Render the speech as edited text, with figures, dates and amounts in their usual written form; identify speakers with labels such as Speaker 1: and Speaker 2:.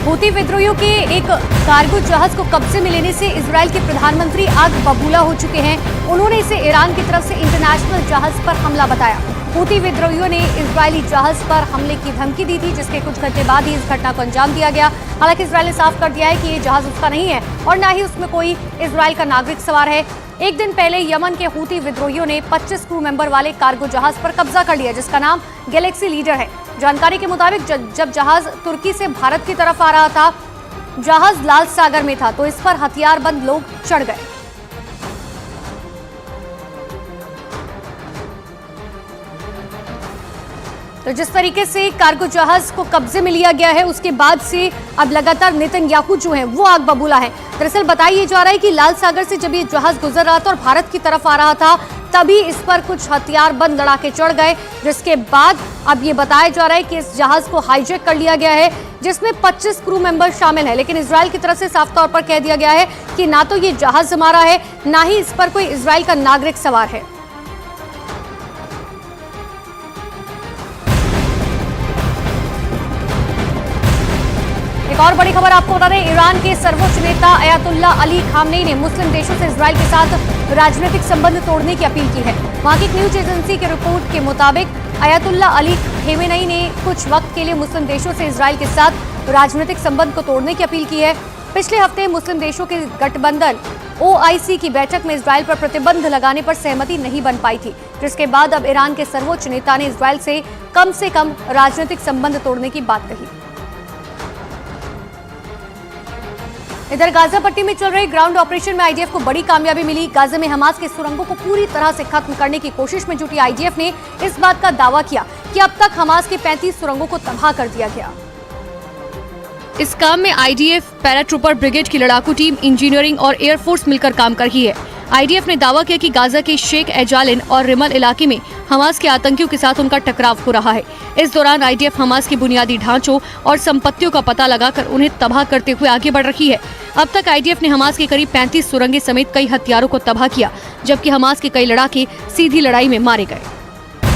Speaker 1: Houthi विद्रोहियों के एक कार्गो जहाज को कब्जे में लेने से इजराइल के प्रधानमंत्री आग बबूला हो चुके हैं। उन्होंने इसे ईरान की तरफ से इंटरनेशनल जहाज पर हमला बताया। हूती विद्रोहियों ने इजरायली जहाज पर हमले की धमकी दी थी, जिसके कुछ घंटे बाद ही इस घटना को अंजाम दिया गया। हालांकि इजराइल ने साफ कर दिया है कि ये जहाज उसका नहीं है और न ही उसमें कोई इजराइल का नागरिक सवार है। एक दिन पहले यमन के हूती विद्रोहियों ने 25 क्रू मेंबर वाले कार्गो जहाज पर कब्जा कर लिया, जिसका नाम गैलेक्सी लीडर है। जानकारी के मुताबिक जब जहाज तुर्की से भारत की तरफ आ रहा था, जहाज लाल सागर में था, तो इस पर हथियारबंद लोग चढ़ गए। तो जिस तरीके से कार्गो जहाज को कब्जे में लिया गया है, उसके बाद से अब लगातार नेतन्याहू जो है वो आग बबूला है। दरअसल बताया जा रहा है कि लाल सागर से जब ये जहाज गुजर रहा था और भारत की तरफ आ रहा था, तभी इस पर कुछ हथियारबंद लड़ाके चढ़ गए, जिसके बाद अब ये बताया जा रहा है कि इस जहाज को हाईजैक कर लिया गया है, जिसमें 25 क्रू मेंबर शामिल है। लेकिन इजराइल की तरफ से साफ तौर पर कह दिया गया है कि ना तो ये जहाज हमारा है, ना ही इस पर कोई इजराइल का नागरिक सवार है। एक और बड़ी खबर आपको बता दें, ईरान के सर्वोच्च नेता अयातुल्ला अली खामनेई ने मुस्लिम देशों से इजराइल के साथ राजनीतिक संबंध तोड़ने की अपील की है। वहां की न्यूज एजेंसी की रिपोर्ट के मुताबिक अयातुल्ला अली खामेनेई ने कुछ वक्त के लिए मुस्लिम देशों से इजराइल के साथ राजनीतिक संबंध को तोड़ने की अपील की है। पिछले हफ्ते मुस्लिम देशों के गठबंधन OIC की बैठक में इजराइल पर प्रतिबंध लगाने पर सहमति नहीं बन पाई थी, जिसके बाद अब ईरान के सर्वोच्च नेता ने इजराइल से कम राजनीतिक संबंध तोड़ने की बात कही। इधर गाजा पट्टी में चल रहे ग्राउंड ऑपरेशन में IDF को बड़ी कामयाबी मिली। गाजा में हमास के सुरंगों को पूरी तरह से खत्म करने की कोशिश में जुटी IDF ने इस बात का दावा किया कि अब तक हमास के 35 सुरंगों को तबाह कर दिया गया। इस काम में IDF, पैराट्रूपर ब्रिगेड की लड़ाकू टीम, इंजीनियरिंग और एयरफोर्स मिलकर काम कर रही है। IDF ने दावा किया कि गाजा के शेख एजालिन और रिमल इलाके में हमास के आतंकियों के साथ उनका टकराव हो रहा है। इस दौरान IDF हमास के बुनियादी ढांचों और संपत्तियों का पता लगाकर उन्हें तबाह करते हुए आगे बढ़ रही है। अब तक IDF ने हमास के करीब 35 सुरंगें समेत कई हथियारों को तबाह किया, जबकि हमास के कई लड़ाके सीधी लड़ाई में मारे गए।